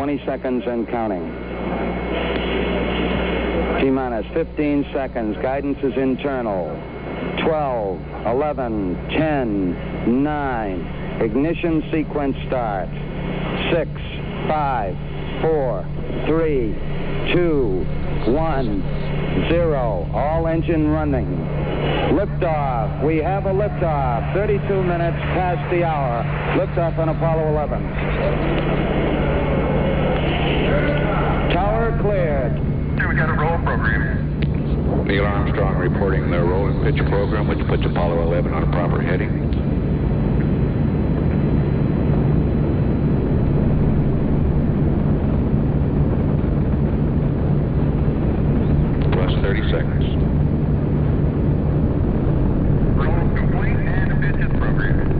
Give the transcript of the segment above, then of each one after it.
20 seconds and counting. T-minus 15 seconds. Guidance is internal. 12, 11, 10, 9. Ignition sequence start. 6, 5, 4, 3, 2, 1, 0. All engine running. Liftoff. We have a liftoff. 32 minutes past the hour. Liftoff on Apollo 11. Tower cleared. Okay, we got a roll program. Neil Armstrong reporting the roll and pitch program, which puts Apollo 11 on a proper heading. Plus 30 seconds. Roll complete and pitches program.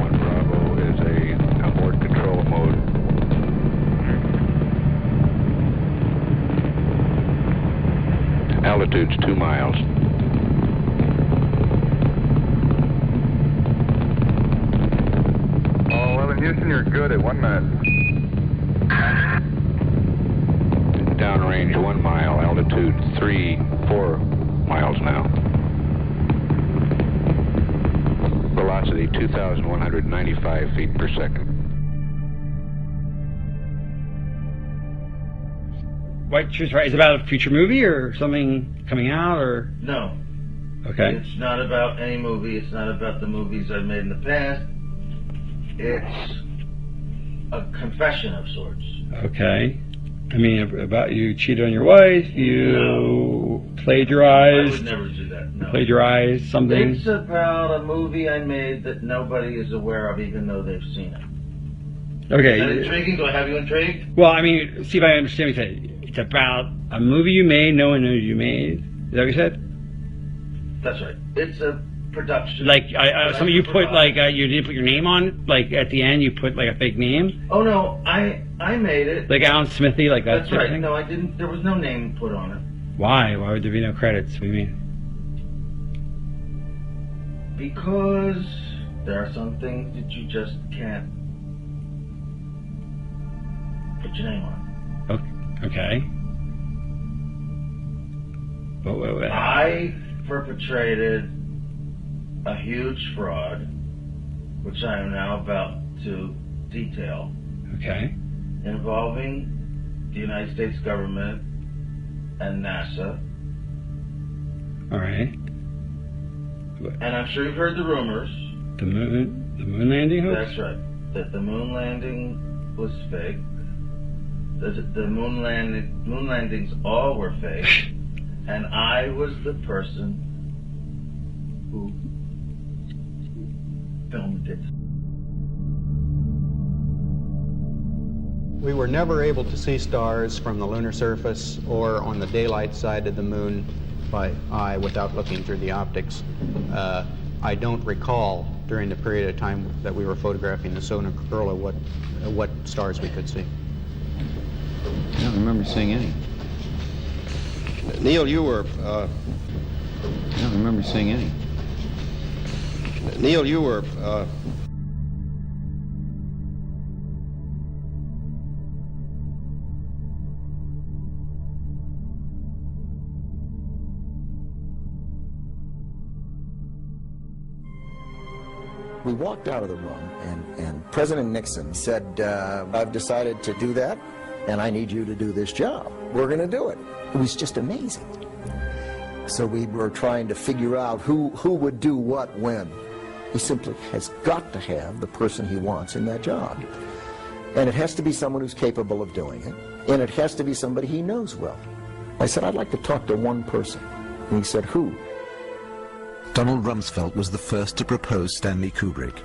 One Bravo is a abort control mode. Altitude's 2 miles. Houston, you're good at 1 minute. Downrange 1 mile, altitude 4 miles now. Velocity 2,195 feet per second. White Truth Right is about a future movie or something coming out, or? No. Okay. It's not about any movie. It's not about the movies I've made in the past. It's a confession of sorts. Okay. I mean, about you cheated on your wife, you plagiarized. I would never do that, no. Plagiarized something. It's about a movie I made that nobody is aware of, even though they've seen it. Okay. Is that intriguing? Do I have you intrigued? Well, I mean, see if I understand what you said. It's about a movie you made, no one knows you made. Is that what you said? That's right. It's a production. Like, some of you put, like, you didn't put your name on it? Like, at the end, you put, like, a fake name? Oh, no, I made it. Like Alan Smithy, like that That's sort right. of thing? No, I didn't. There was no name put on it. Why? Why would there be no credits? What do you mean? Because there are some things that you just can't put your name on. Okay. But I perpetrated a huge fraud, which I am now about to detail. Okay. Involving the United States government and NASA. All right. And I'm sure you've heard the rumors. The moon landing hoax? That's right. That the moon landing was fake. The moon landings all were fake. And I was the person who filmed it. We were never able to see stars from the lunar surface or on the daylight side of the moon by eye without looking through the optics. I don't recall during the period of time that we were photographing the solar corona what stars we could see. I don't remember seeing any. Neil, you were... I don't remember seeing any. Neil, you were... We walked out of the room, and President Nixon said, I've decided to do that, and I need you to do this job. We're going to do it. It was just amazing. So we were trying to figure out who would do what when. He simply has got to have the person he wants in that job. And it has to be someone who's capable of doing it, and it has to be somebody he knows well. I said, I'd like to talk to one person. And he said, who? Donald Rumsfeld was the first to propose Stanley Kubrick.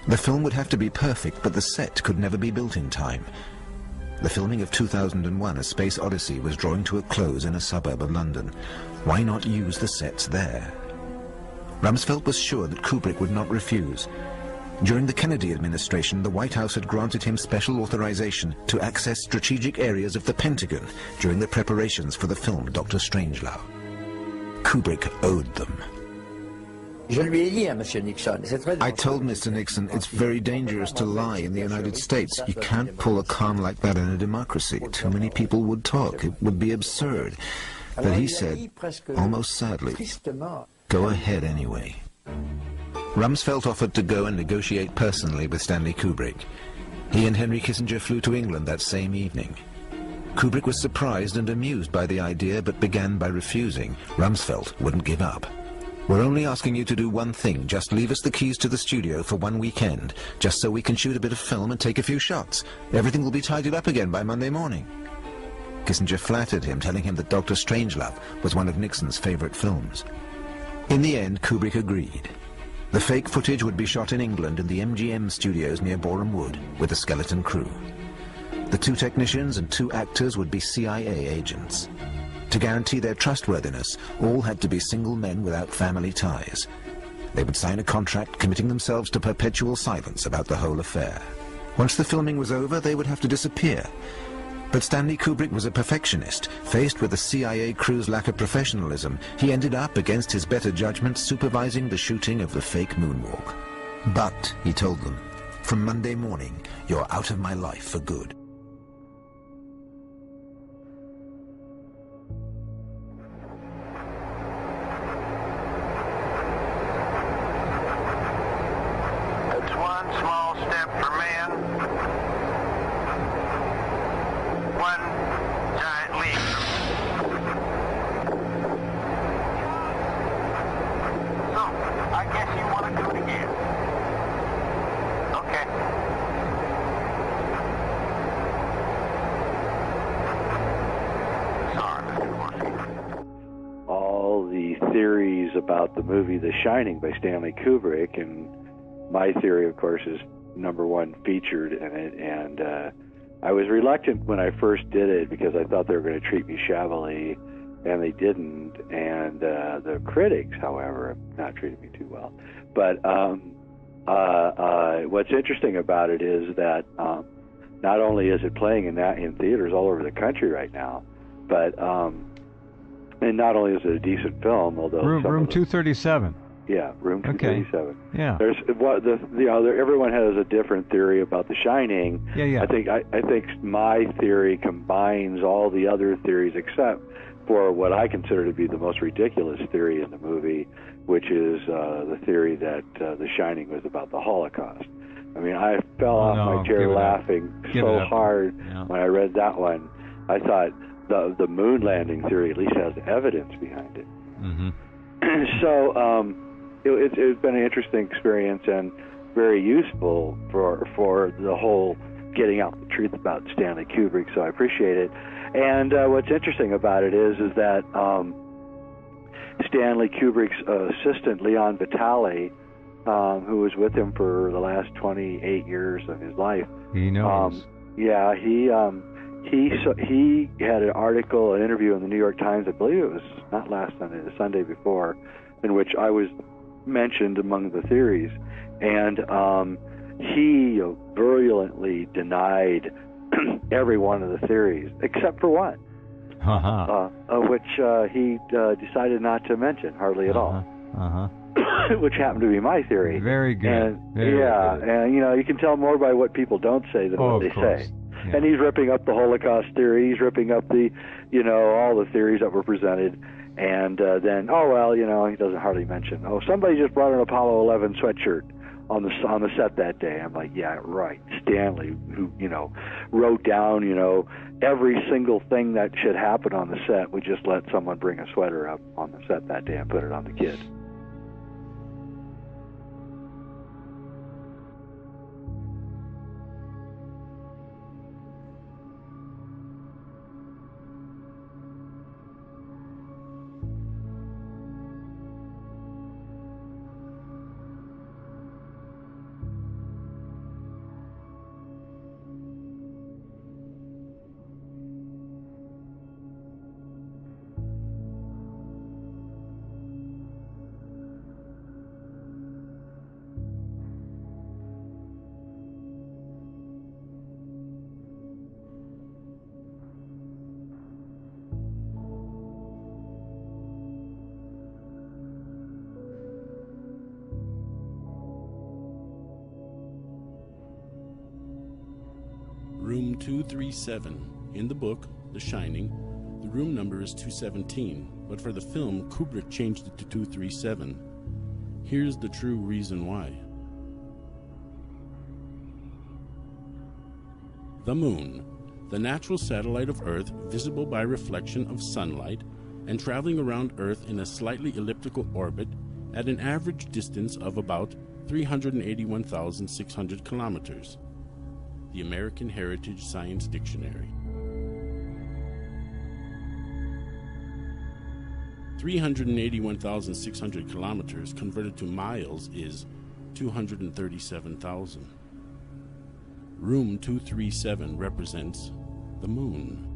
The film would have to be perfect, but the set could never be built in time. The filming of 2001: A Space Odyssey was drawing to a close in a suburb of London. Why not use the sets there? Rumsfeld was sure that Kubrick would not refuse. During the Kennedy administration, the White House had granted him special authorization to access strategic areas of the Pentagon during the preparations for the film Dr. Strangelove. Kubrick owed them. I told Mr. Nixon it's very dangerous to lie in the United States. You can't pull a con like that in a democracy. Too many people would talk. It would be absurd. But he said, almost sadly, go ahead anyway. Rumsfeld offered to go and negotiate personally with Stanley Kubrick. He and Henry Kissinger flew to England that same evening. Kubrick was surprised and amused by the idea, but began by refusing. Rumsfeld wouldn't give up. We're only asking you to do one thing. Just leave us the keys to the studio for one weekend, just so we can shoot a bit of film and take a few shots. Everything will be tidied up again by Monday morning. Kissinger flattered him, telling him that Dr. Strangelove was one of Nixon's favorite films. In the end, Kubrick agreed. The fake footage would be shot in England in the MGM studios near Boreham Wood with a skeleton crew. The 2 technicians and 2 actors would be CIA agents. To guarantee their trustworthiness, all had to be single men without family ties. They would sign a contract committing themselves to perpetual silence about the whole affair. Once the filming was over, they would have to disappear. But Stanley Kubrick was a perfectionist. Faced with the CIA crew's lack of professionalism, he ended up, against his better judgment, supervising the shooting of the fake moonwalk. But, he told them, from Monday morning, you're out of my life for good. About the movie The Shining by Stanley Kubrick, and my theory, of course, is #1 featured in it, and I was reluctant when I first did it because I thought they were going to treat me shabbily, and they didn't, and the critics, however, have not treated me too well. But what's interesting about it is that not only is it playing in theaters all over the country right now, but and not only is it a decent film, although room 237. Yeah, room 237. Okay. Yeah. There's everyone has a different theory about The Shining. Yeah. I think my theory combines all the other theories except for what I consider to be the most ridiculous theory in the movie, which is the theory that The Shining was about the Holocaust. I mean, I fell off my chair laughing so hard when I read that one. I thought the moon landing theory at least has evidence behind it. Mm-hmm. So it's been an interesting experience and very useful for the whole getting out the truth about Stanley Kubrick. So I appreciate it. And what's interesting about it is that Stanley Kubrick's assistant Leon Vitali, who was with him for the last 28 years of his life, he knows. He had an article, an interview in the New York Times, I believe it was not last Sunday, the Sunday before, in which I was mentioned among the theories, and he virulently denied every one of the theories except for one, which he decided not to mention hardly at all, which happened to be my theory. Very good. And, and you can tell more by what people don't say than what they say. Yeah. And he's ripping up the Holocaust theory. He's ripping up the, all the theories that were presented. And then, he doesn't hardly mention, somebody just brought an Apollo 11 sweatshirt on the set that day. I'm like, yeah, right. Stanley, who, wrote down, every single thing that should happen on the set. We just let someone bring a sweater up on the set that day and put it on the kid. room 237. In the book, The Shining, the room number is 217, but for the film, Kubrick changed it to 237. Here's the true reason why. The Moon, the natural satellite of Earth visible by reflection of sunlight and traveling around Earth in a slightly elliptical orbit at an average distance of about 381,600 kilometers. The American Heritage Science Dictionary. 381,600 kilometers converted to miles is 237,000. Room 237 represents the Moon.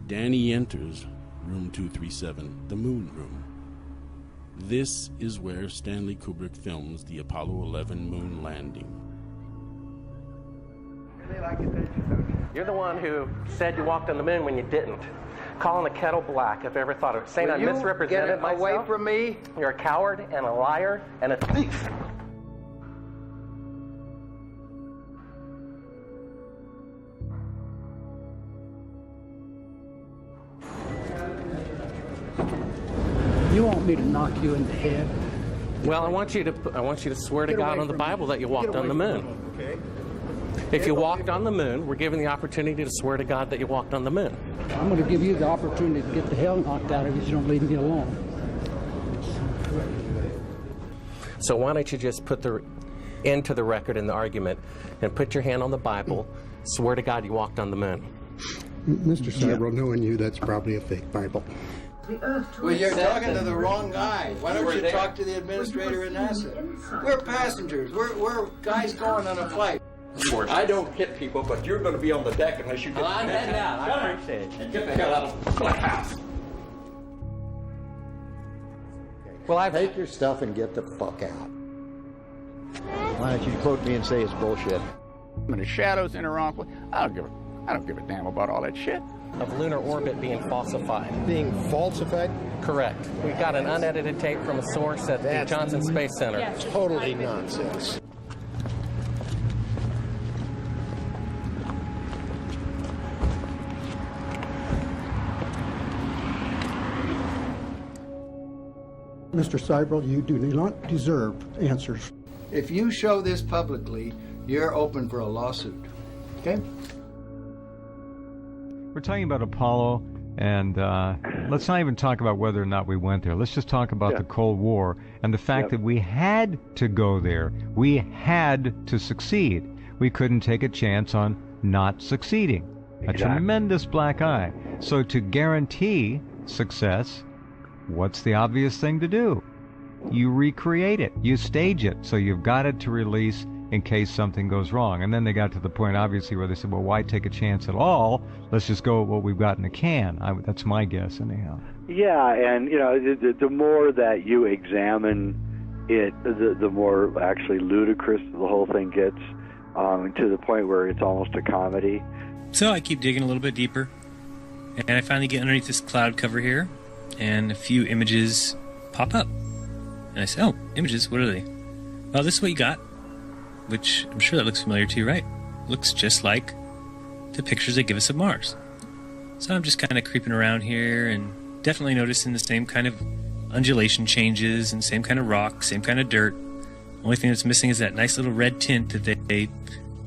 Danny enters room 237, the Moon Room. This is where Stanley Kubrick films the Apollo 11 moon landing. You're the one who said you walked on the moon when you didn't. Calling the kettle black, if I ever thought of it. Saying I misrepresented myself. Away from me. You're a coward and a liar and a thief. You want me to knock you in the head? Well, I want you to swear to God on the Bible that you walked on the moon. Okay. If you walked on the moon, we're given the opportunity to swear to God that you walked on the moon. I'm going to give you the opportunity to get the hell knocked out of you if you don't leave me alone. So why don't you just put the end to the record in the argument and put your hand on the Bible, swear to God you walked on the moon. Mr. Seibel, knowing you, that's probably a fake Bible. Well, you're talking to the wrong guy. Why don't you talk to the administrator in NASA? We're passengers. We're guys going on a flight. I don't hit people, but you're going to be on the deck unless you get I'm heading out. I appreciate it. And get the hell out of my house. Well, take your stuff and get the fuck out. Why don't you quote me and say it's bullshit? When the shadow's in the wrong place, I don't give a damn about all that shit. Of lunar orbit being falsified. Being falsified? Correct. We've got an unedited tape from a source at the Johnson Space Center. That's totally nonsense. Mr. Seibel, you do not deserve answers. If you show this publicly, you're open for a lawsuit. Okay? We're talking about Apollo, and let's not even talk about whether or not we went there. Let's just talk about the Cold War and the fact that we had to go there. We had to succeed. We couldn't take a chance on not succeeding. Exactly. A tremendous black eye. So to guarantee success, what's the obvious thing to do? You recreate it. You stage it. So you've got it to release in case something goes wrong. And then they got to the point, obviously, where they said, well, why take a chance at all? Let's just go with what we've got in a can. That's my guess, anyhow. Yeah, and, you know, the more that you examine it, the more actually ludicrous the whole thing gets, to the point where it's almost a comedy. So I keep digging a little bit deeper, and I finally get underneath this cloud cover here, and a few images pop up. And I say, oh, images, what are they? Well, this is what you got. Which I'm sure that looks familiar to you, right? Looks just like the pictures they give us of Mars. So I'm just kind of creeping around here and definitely noticing the same kind of undulation changes and same kind of rock, same kind of dirt. Only thing that's missing is that nice little red tint that they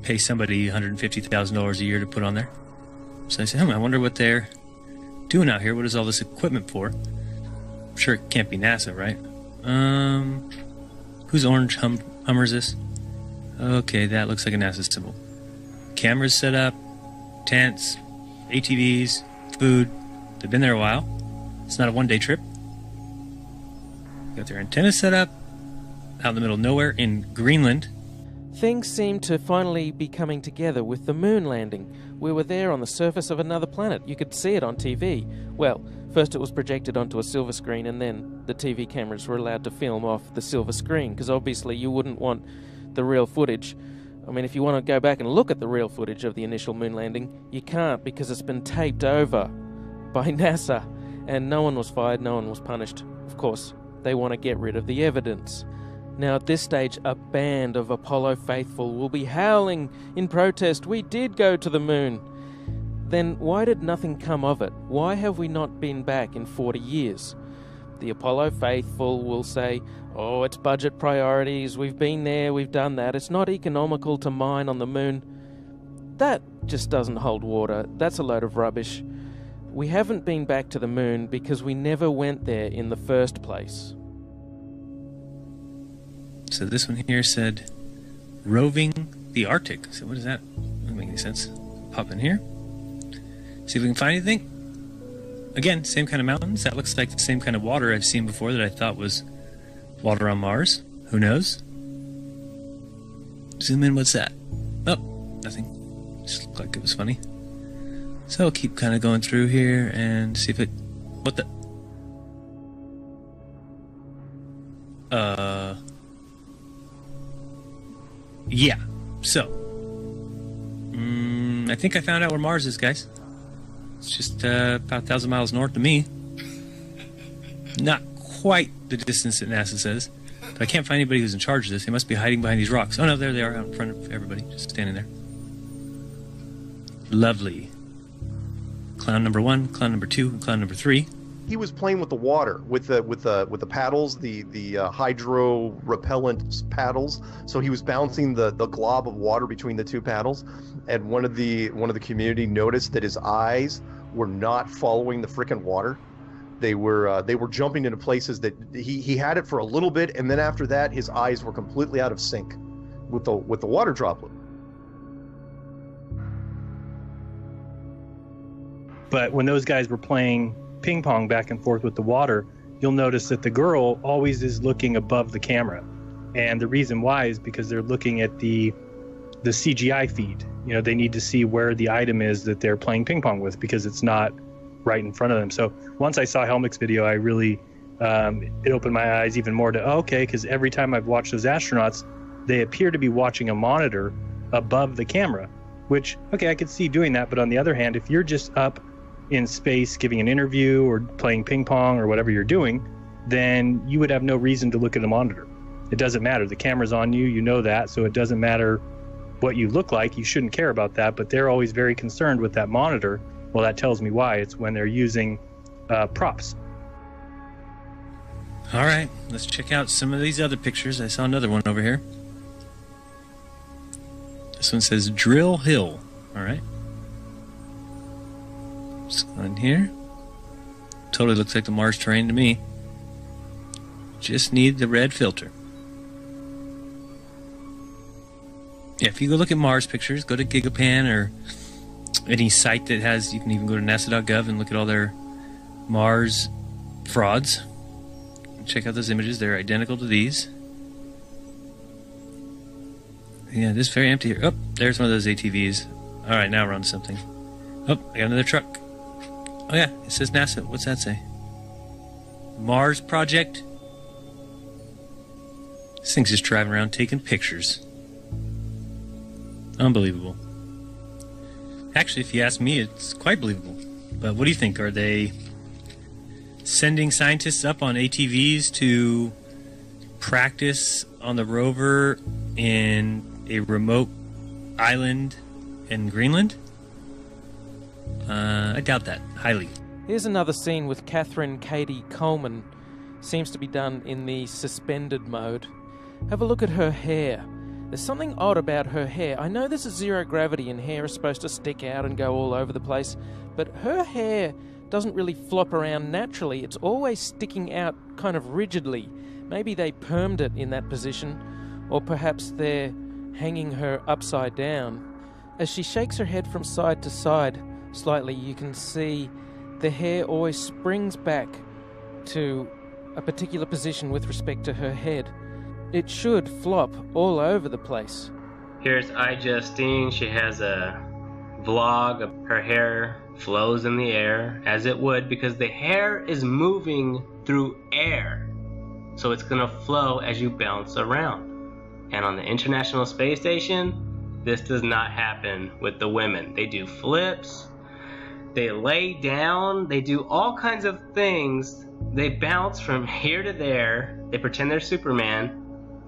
pay somebody $150,000 a year to put on there. So I say, I wonder what they're doing out here. What is all this equipment for? I'm sure it can't be NASA, right? Whose orange Hummer is this? Okay, that looks like a NASA symbol. Cameras set up, tents, ATVs, food. They've been there a while. It's not a one-day trip. Got their antennas set up out in the middle of nowhere in Greenland. Things seem to finally be coming together with the moon landing. We were there on the surface of another planet. You could see it on TV. Well, first it was projected onto a silver screen, and then the TV cameras were allowed to film off the silver screen, because obviously you wouldn't want the real footage. I mean, if you want to go back and look at the real footage of the initial moon landing, you can't, because it's been taped over by NASA, and no one was fired, no one was punished. Of course, they want to get rid of the evidence. Now at this stage, a band of Apollo faithful will be howling in protest, "We did go to the moon." Then why did nothing come of it? Why have we not been back in 40 years? The Apollo faithful will say, "Oh, it's budget priorities, we've been there, we've done that, it's not economical to mine on the moon." That just doesn't hold water. That's a load of rubbish. We haven't been back to the moon because we never went there in the first place. So this one here said, roving the Arctic. So what is that? Doesn't make any sense. Pop in here. See if we can find anything. Again, same kind of mountains. That looks like the same kind of water I've seen before that I thought was water on Mars. Who knows? Zoom in, what's that? Oh, nothing. Just looked like it was funny. So I'll keep kind of going through here and see if it... What the... Yeah. So. I think I found out where Mars is, guys. It's just about 1,000 miles north of me. Not quite the distance that NASA says. But I can't find anybody who's in charge of this. They must be hiding behind these rocks. Oh no, there they are out in front of everybody. Just standing there. Lovely. Clown number 1, clown number 2, and clown number 3. He was playing with the water, with the paddles, the hydro repellent paddles. So he was bouncing the glob of water between the two paddles, and one of the community noticed that his eyes were not following the frickin' water. They were jumping into places that he had it for a little bit, and then after that his eyes were completely out of sync with the water droplet. But when those guys were playing ping pong back and forth with the water, you'll notice that the girl always is looking above the camera. And the reason why is because they're looking at the CGI feed. You know, they need to see where the item is that they're playing ping pong with because it's not right in front of them. So once I saw Helmick's video, I really, it opened my eyes even more to, okay, because every time I've watched those astronauts, they appear to be watching a monitor above the camera, which, okay, I could see doing that. But on the other hand, if you're just up in space giving an interview or playing ping pong or whatever you're doing, then you would have no reason to look at a monitor. It doesn't matter. The camera's on you, you know that, so it doesn't matter what you look like. You shouldn't care about that, but they're always very concerned with that monitor. Well, that tells me why. It's when they're using props. All right, let's check out some of these other pictures. I saw another one over here. This one says Drill Hill. All right. Let's go in here. Totally looks like the Mars terrain to me. Just need the red filter. Yeah, if you go look at Mars pictures, go to Gigapan or any site that has, you can even go to nasa.gov and look at all their Mars frauds. Check out those images. They're identical to these. Yeah, this is very empty here. Oh, there's one of those ATVs. All right, now we're on to something. Oh, I got another truck. Oh yeah, it says NASA. What's that say? Mars Project? This thing's just driving around taking pictures. Unbelievable. Actually, if you ask me, it's quite believable. But what do you think? Are they sending scientists up on ATVs to practice on the rover in a remote island in Greenland? I doubt that, highly. Here's another scene with Catherine Katie Coleman. Seems to be done in the suspended mode. Have a look at her hair. There's something odd about her hair. I know this is zero gravity and hair is supposed to stick out and go all over the place, but her hair doesn't really flop around naturally. It's always sticking out kind of rigidly. Maybe they permed it in that position, or perhaps they're hanging her upside down. As she shakes her head from side to side slightly, you can see the hair always springs back to a particular position with respect to her head. It should flop all over the place. Here's iJustine. She has a vlog of her hair flows in the air, as it would, because the hair is moving through air. So it's going to flow as you bounce around. And on the International Space Station, this does not happen with the women. They do flips, they lay down, they do all kinds of things. They bounce from here to there, they pretend they're Superman,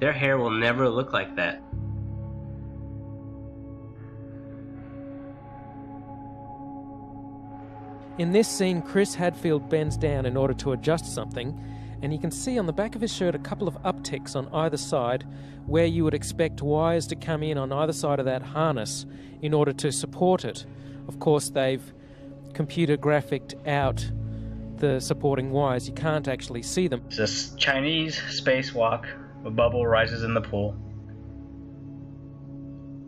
Their hair will never look like that. In this scene, Chris Hadfield bends down in order to adjust something, and you can see on the back of his shirt a couple of upticks on either side where you would expect wires to come in on either side of that harness in order to support it. Of course, they've computer graphicked out the supporting wires. You can't actually see them. It's a Chinese spacewalk. A bubble rises in the pool.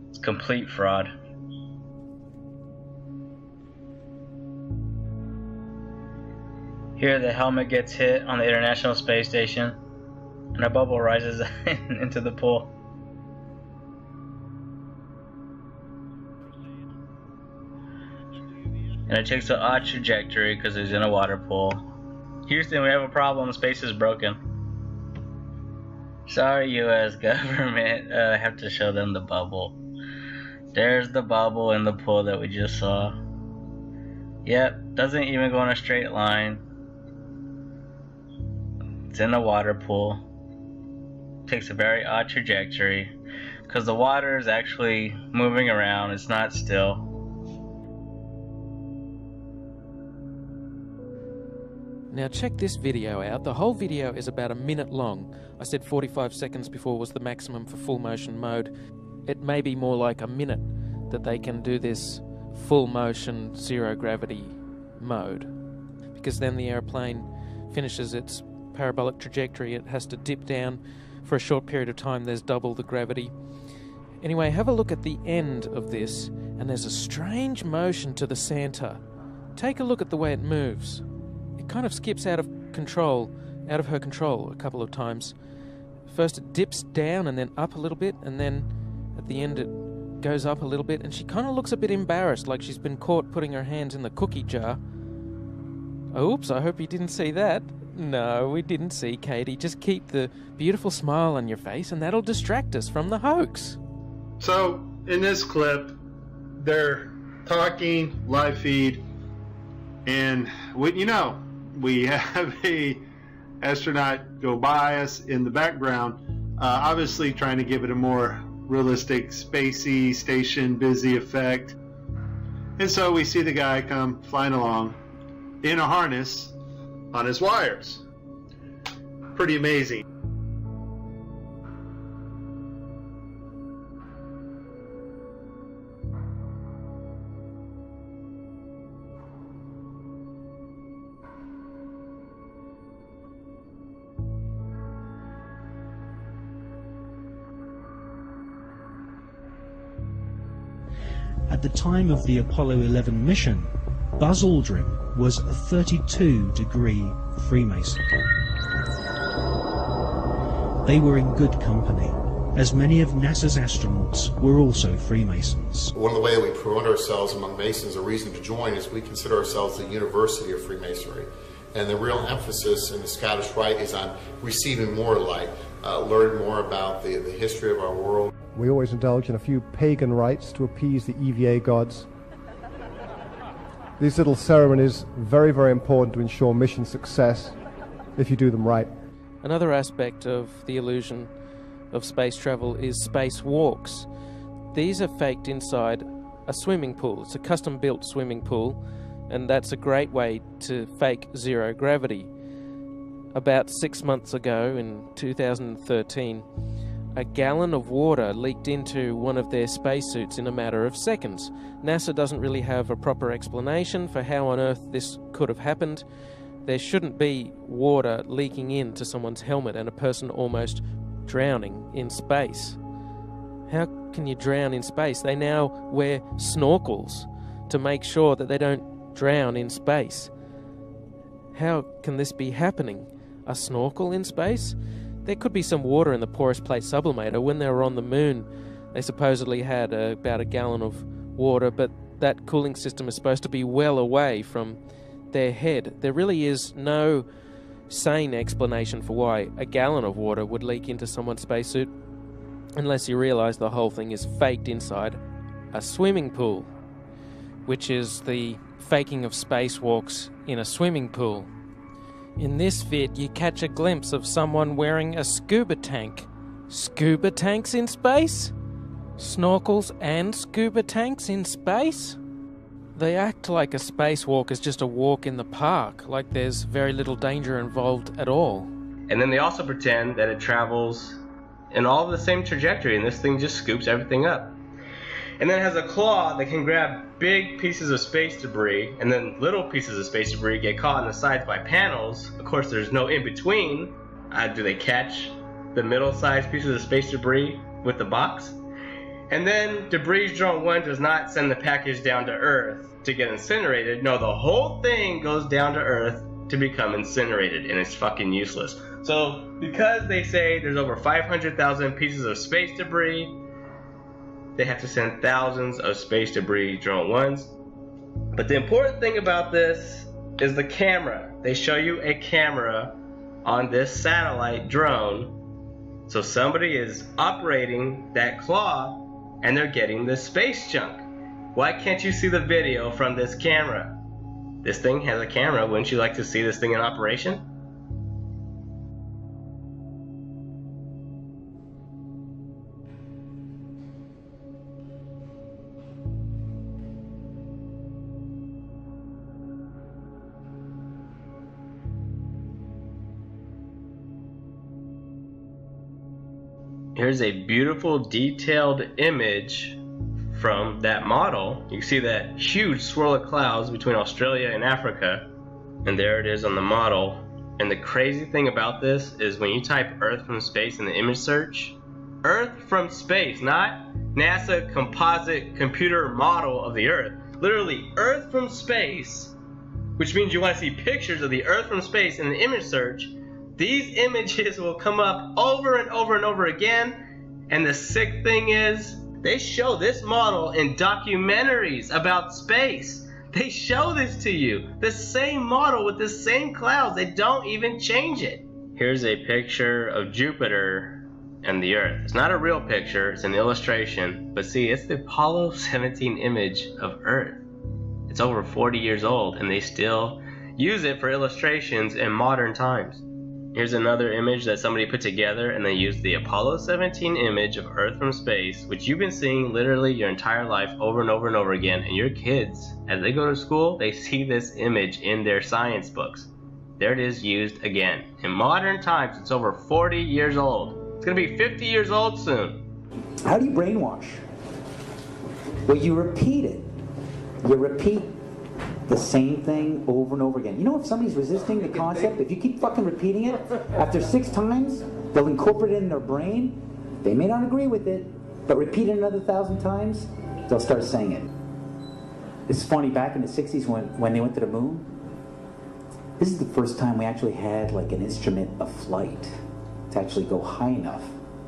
It's complete fraud. Here the helmet gets hit on the International Space Station and a bubble rises into the pool. And it takes an odd trajectory because it's in a water pool. Houston, we have a problem. Space is broken. Sorry, U.S. government. I have to show them the bubble. There's the bubble in the pool that we just saw. Yep, doesn't even go in a straight line. It's in a water pool. Takes a very odd trajectory because the water is actually moving around. It's not still. Now check this video out. The whole video is about a minute long. I said 45 seconds before was the maximum for full motion mode. It may be more like a minute that they can do this full motion zero gravity mode, because then the airplane finishes its parabolic trajectory. It has to dip down for a short period of time. There's double the gravity. Anyway, have a look at the end of this, and there's a strange motion to the Santa. Take a look at the way it moves. It kind of skips out of her control a couple of times. First it dips down and then up a little bit, and then at the end it goes up a little bit, and she kind of looks a bit embarrassed, like she's been caught putting her hands in the cookie jar. Oops, I hope you didn't see that. No, we didn't see, Katie. Just keep the beautiful smile on your face, and that'll distract us from the hoax. So, in this clip, they're talking, live feed, and we have a astronaut go by us in the background, obviously trying to give it a more realistic, spacey, station busy effect. And so we see the guy come flying along in a harness on his wires. Pretty amazing. At the time of the Apollo 11 mission, Buzz Aldrin was a 32-degree Freemason. They were in good company, as many of NASA's astronauts were also Freemasons. One of the ways that we promote ourselves among Masons, a reason to join, is we consider ourselves the University of Freemasonry. And the real emphasis in the Scottish Rite is on receiving more light, learn more about the history of our world. We always indulge in a few pagan rites to appease the EVA gods. These little ceremonies, very, very important to ensure mission success if you do them right. Another aspect of the illusion of space travel is spacewalks. These are faked inside a swimming pool. It's a custom-built swimming pool, and that's a great way to fake zero gravity. About 6 months ago, in 2013, a gallon of water leaked into one of their spacesuits in a matter of seconds. NASA doesn't really have a proper explanation for how on earth this could have happened. There shouldn't be water leaking into someone's helmet and a person almost drowning in space. How can you drown in space? They now wear snorkels to make sure that they don't drown in space. How can this be happening? A snorkel in space? There could be some water in the porous plate sublimator. When they were on the moon, they supposedly had about a gallon of water, but that cooling system is supposed to be well away from their head. There really is no sane explanation for why a gallon of water would leak into someone's spacesuit, unless you realize the whole thing is faked inside a swimming pool, which is the faking of spacewalks in a swimming pool. In this vid, you catch a glimpse of someone wearing a scuba tank Scuba tanks in space? Snorkels and scuba tanks in space? They act like a spacewalk is just a walk in the park, like there's very little danger involved at all. And then they also pretend that it travels in all the same trajectory, and this thing just scoops everything up. And then it has a claw that can grab big pieces of space debris, and then little pieces of space debris get caught on the sides by panels. Of course, there's no in-between. Do they catch the middle-sized pieces of space debris with the box? And then Debris Drone 1 does not send the package down to Earth to get incinerated. No, the whole thing goes down to Earth to become incinerated, and it's fucking useless. So, because they say there's over 500,000 pieces of space debris, they have to send thousands of space debris drone 1s. But the important thing about this is the camera. They show you a camera on this satellite drone. So somebody is operating that claw and they're getting this space junk. Why can't you see the video from this camera? This thing has a camera. Wouldn't you like to see this thing in operation? Here's a beautiful detailed image from that model. You can see that huge swirl of clouds between Australia and Africa, and there it is on the model. And the crazy thing about this is when you type Earth from space in the image search, Earth from space, not NASA composite computer model of the Earth, literally Earth from space, which means you want to see pictures of the Earth from space in the image search. These images will come up over and over and over again, and the sick thing is, they show this model in documentaries about space. They show this to you, the same model with the same clouds. They don't even change it. Here's a picture of Jupiter and the Earth. It's not a real picture, it's an illustration, but see, it's the Apollo 17 image of Earth. It's over 40 years old, and they still use it for illustrations in modern times. Here's another image that somebody put together, and they used the Apollo 17 image of Earth from space, which you've been seeing literally your entire life over and over and over again, and your kids, as they go to school, they see this image in their science books. There it is, used again. In modern times, it's over 40 years old. It's gonna be 50 years old soon. How do you brainwash? Well, you repeat it. You repeat the same thing over and over again. You know, if somebody's resisting the concept, if you keep fucking repeating it, after 6 times, they'll incorporate it in their brain. They may not agree with it, but repeat it another 1,000 times, they'll start saying it. It's funny, back in the 60s when they went to the moon, this is the first time we actually had like an instrument of flight to actually go high enough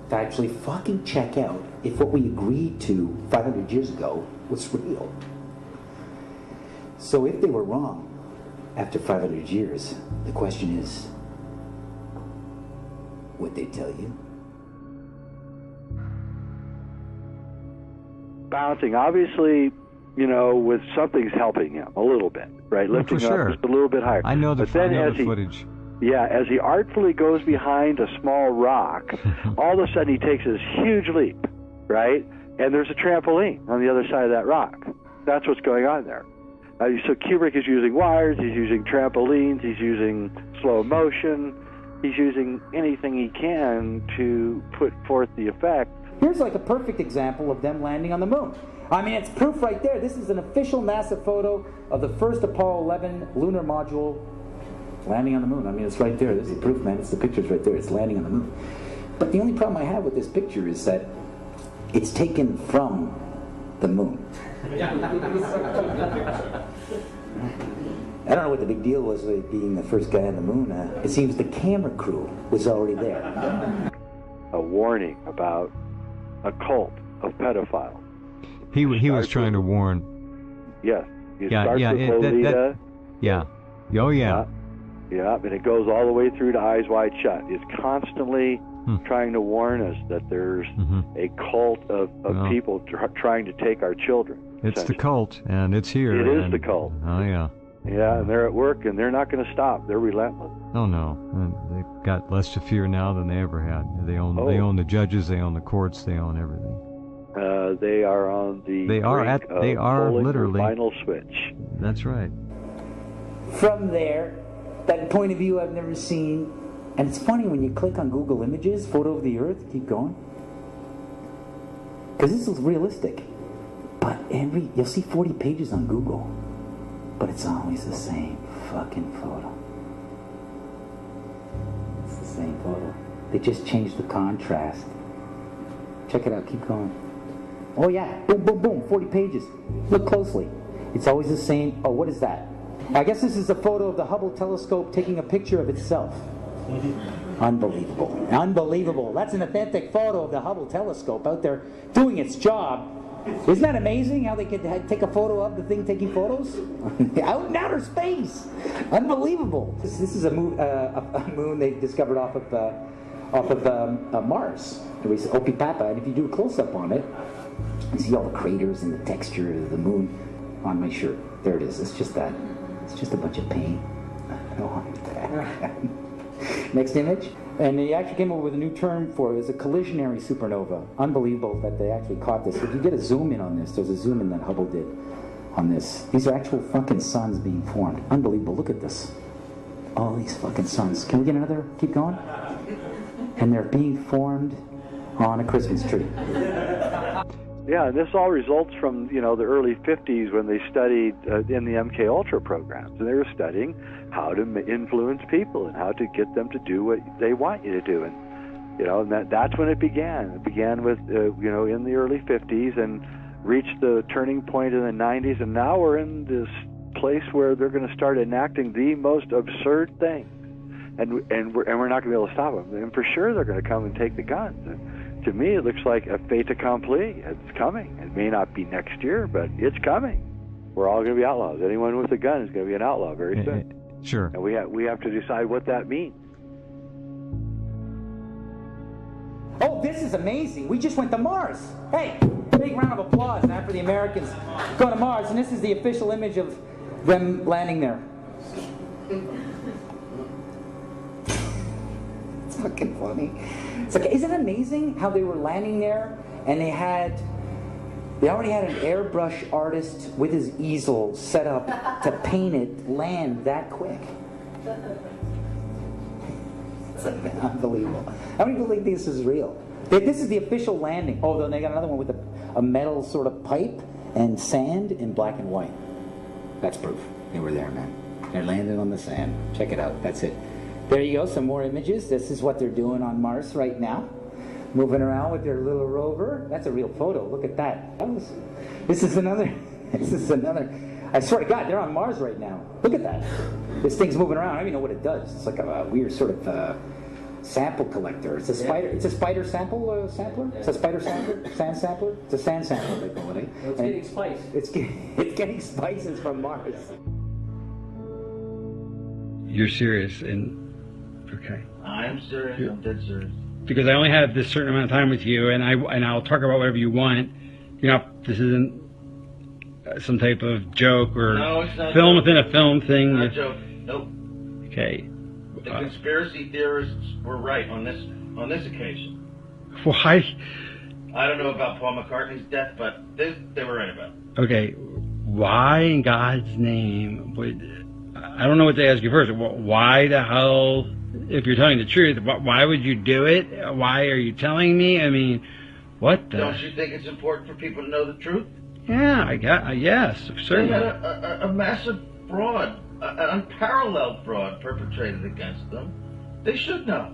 to actually fucking check out if what we agreed to 500 years ago was real. So if they were wrong after 500 years, the question is, would they tell you? Bouncing, obviously, you know, with something's helping him a little bit, right? Lifting up just a little bit higher. I know the footage. Yeah, as he artfully goes behind a small rock, all of a sudden he takes this huge leap, right? And there's a trampoline on the other side of that rock. That's what's going on there. So Kubrick is using wires, he's using trampolines, he's using slow motion, he's using anything he can to put forth the effect. Here's like a perfect example of them landing on the moon. I mean, it's proof right there. This is an official NASA photo of the first Apollo 11 lunar module landing on the moon. I mean, it's right there. This is proof, man. It's the picture's right there. It's landing on the moon. But the only problem I have with this picture is that it's taken from the moon. I don't know what the big deal was with being the first guy on the moon. It seems the camera crew was already there. A warning about a cult of pedophiles. He was trying to warn. Yes. Yeah. Oh yeah. Yeah, and it goes all the way through to Eyes Wide Shut. It's constantly trying to warn us that there's a cult of people trying to take our children. It's the cult, and it's here. It is the cult. Oh yeah. Yeah, and they're at work, and they're not going to stop. They're relentless. Oh no, and they've got less to fear now than they ever had. They own the judges, they own the courts, they own everything. They are on the they are literally final switch. That's right. From there, that point of view I've never seen, and it's funny when you click on Google Images, photo of the Earth, keep going, because this is realistic. But you'll see 40 pages on Google, but it's always the same fucking photo. It's the same photo. They just changed the contrast. Check it out, keep going. Oh yeah, boom, boom, boom, 40 pages. Look closely. It's always the same. Oh, what is that? I guess this is a photo of the Hubble telescope taking a picture of itself. Unbelievable. Unbelievable. That's an authentic photo of the Hubble telescope out there doing its job. Isn't that amazing how they could take a photo of the thing taking photos? Out in outer space. Unbelievable. This is a moon they discovered off of Mars. It was Opipapa, and if you do a close-up on it, you see all the craters and the texture of the moon on my shirt. There it is. It's just that. It's just a bunch of paint. Oh, next image. And they actually came up with a new term for it. It was a collisionary supernova. Unbelievable that they actually caught this. If you get a zoom in on this, there's a zoom in that Hubble did on this. These are actual fucking suns being formed. Unbelievable. Look at this. All these fucking suns. Can we get another? Keep going. And they're being formed on a Christmas tree. Yeah, and this all results from, the early 50s when they studied in the MK Ultra programs. And they were studying how to influence people and how to get them to do what they want you to do. And, that's when it began. It began with, in the early 50s and reached the turning point in the 90s. And now we're in this place where they're going to start enacting the most absurd thing. And we're not going to be able to stop them. And for sure they're going to come and take the guns. And to me, it looks like a fait accompli. It's coming. It may not be next year, but it's coming. We're all going to be outlaws. Anyone with a gun is going to be an outlaw very soon. Sure. And we have to decide what that means. Oh, this is amazing. We just went to Mars. Hey, big round of applause now for the Americans going to Mars. And this is the official image of them landing there. It's fucking funny. It's like, isn't it amazing how they were landing there and they already had an airbrush artist with his easel set up to paint it land that quick. It's unbelievable. How many people think this is real? This is the official landing. Oh, then they got another one with a metal sort of pipe and sand in black and white. That's proof. They were there, man. They're landing on the sand. Check it out. That's it. There you go, some more images. This is what they're doing on Mars right now. Moving around with their little rover. That's a real photo. Look at that. This is another. I swear to God, they're on Mars right now. Look at that. This thing's moving around. I don't even know what it does. It's like a weird sort of sample collector. It's a spider. It's a spider sampler. It's a spider sampler. Sand sampler. It's a sand sampler, they call it. It's getting spice. It's getting spices from Mars. You're serious and. Okay. I'm serious. I'm dead serious. Because I only have this certain amount of time with you, and I'll talk about whatever you want. This isn't some type of joke or film within a film thing. Not a joke. Nope. Okay. The conspiracy theorists were right on this occasion. Why? I don't know about Paul McCartney's death, but they were right about it. Okay. Why in God's name would I don't know what to ask you first. Why the hell? If you're telling the truth, why would you do it? Why are you telling me? I mean, what the... Don't you think it's important for people to know the truth? Yeah, yes, certainly. They had a massive fraud, an unparalleled fraud perpetrated against them. They should know.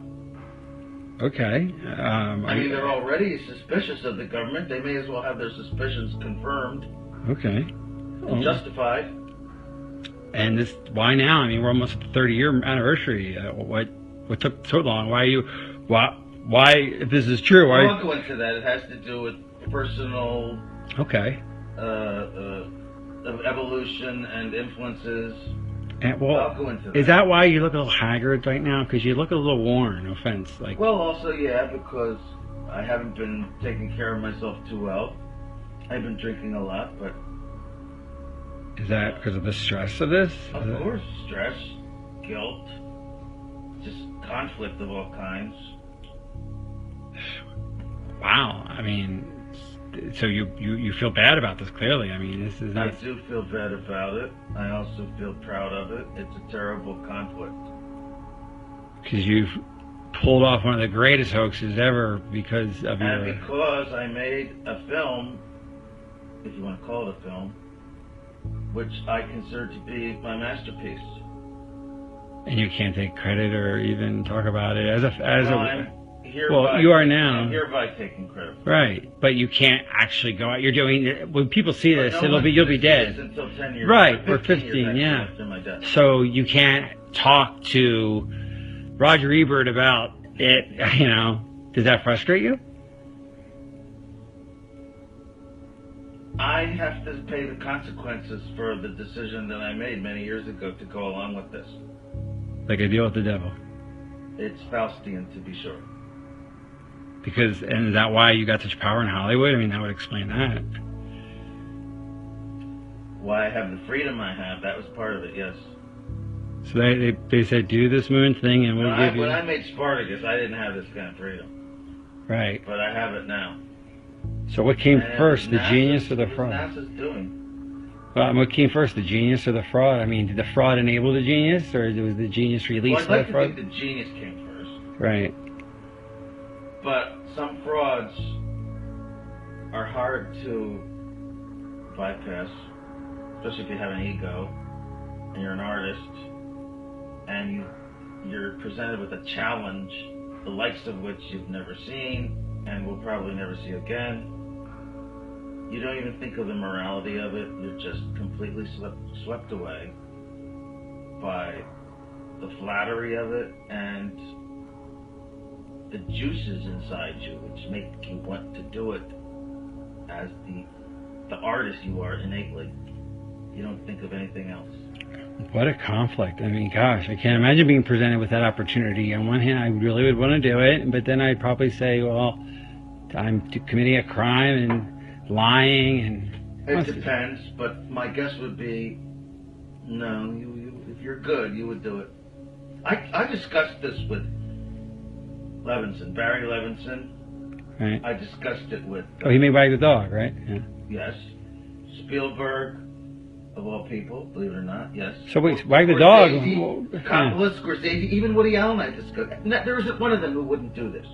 Okay. I mean, they're already suspicious of the government. They may as well have their suspicions confirmed. Okay. And justified. And this, why now? I mean, we're almost at the 30-year anniversary. What took so long? Why, if this is true, why? I won't go into that. It has to do with personal. Okay. Evolution and influences. And, well, I'll go into that. Is that why you look a little haggard right now? Because you look a little worn. No offense. Well, also, yeah, because I haven't been taking care of myself too well. I've been drinking a lot, but Is that because of the stress of this? Of course, stress, guilt, just conflict of all kinds. Wow. I mean, so you feel bad about this, clearly. I mean, this is not... I do feel bad about it. I also feel proud of it. It's a terrible conflict. Because you've pulled off one of the greatest hoaxes ever because of and because I made a film, if you want to call it a film, which I consider to be my masterpiece. And you can't take credit or even talk about it Well, you are now. I'm hereby taking credit. Right, but you can't actually go out. You're doing when people see this, you'll be dead. Until 10 years. Right, or 15, yeah. After my death. So you can't talk to Roger Ebert about it. You know, does that frustrate you? I have to pay the consequences for the decision that I made many years ago to go along with this. Like a deal with the devil. It's Faustian, to be sure. And is that why you got such power in Hollywood? I mean, that would explain that. Why I have the freedom I have, that was part of it, yes. So they said, do this moon thing and we'll give you... When I made Spartacus, I didn't have this kind of freedom. Right. But I have it now. So what came first, the genius or the fraud? What's NASA's doing? Well, what came first, the genius or the fraud? I mean, did the fraud enable the genius, or was the genius released by the fraud? I'd like to think the genius came first. Right. But some frauds are hard to bypass, especially if you have an ego and you're an artist and you're presented with a challenge, the likes of which you've never seen and will probably never see again. You don't even think of the morality of it. You're just completely swept away by the flattery of it and the juices inside you, which make you want to do it as the artist you are innately. You don't think of anything else. What a conflict. I mean, gosh, I can't imagine being presented with that opportunity. On one hand, I really would want to do it, but then I'd probably say, well, I'm committing a crime and lying and... It depends, but my guess would be, no, if you're good, you would do it. I discussed this with Levinson, Barry Levinson. Right. I discussed it with... he made Wag the Dog, right? Yeah. Yes. Spielberg, of all people, believe it or not, yes. So wait, Wag the Dog... Coppola, Scorsese, even Woody Allen I discussed. There isn't one of them who wouldn't do this.